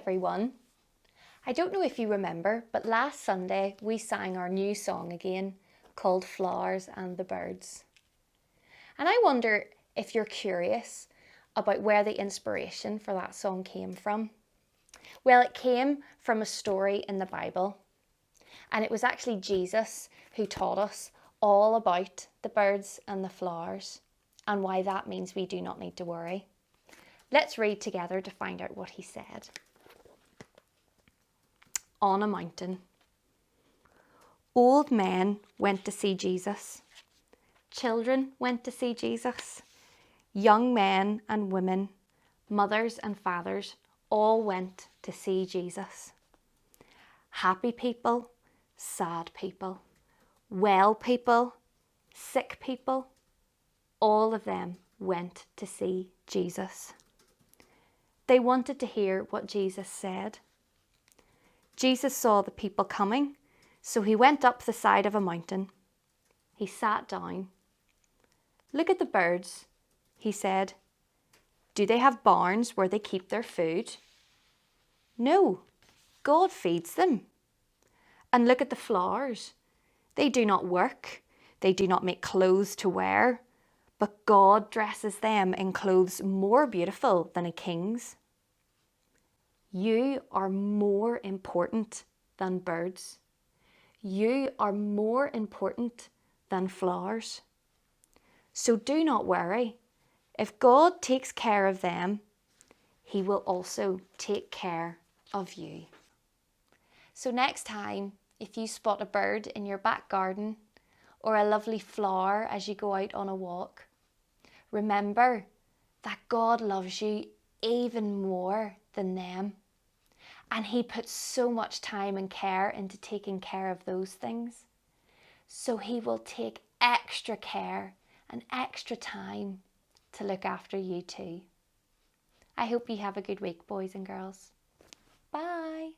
everyone. I don't know if you remember, but last Sunday we sang our new song again called Flowers and the Birds. And I wonder if you're curious about where the inspiration for that song came from. Well, it came from a story in the Bible, and it was actually Jesus who taught us all about the birds and the flowers and why that means we do not need to worry. Let's read together to find out what he said. On a mountain. Old men went to see Jesus. Children went to see Jesus. Young men and women, mothers and fathers, all went to see Jesus. Happy people, sad people, well people, sick people, all of them went to see Jesus. They wanted to hear what Jesus said. Jesus saw the people coming, so he went up the side of a mountain. He sat down. Look at the birds, he said. Do they have barns where they keep their food? No, God feeds them. And look at the flowers. They do not work. They do not make clothes to wear, but God dresses them in clothes more beautiful than a king's. You are more important than birds. You are more important than flowers. So do not worry. If God takes care of them, he will also take care of you. So next time, if you spot a bird in your back garden or a lovely flower as you go out on a walk, remember that God loves you even more than them. And he puts so much time and care into taking care of those things. So he will take extra care and extra time to look after you too. I hope you have a good week, boys and girls. Bye.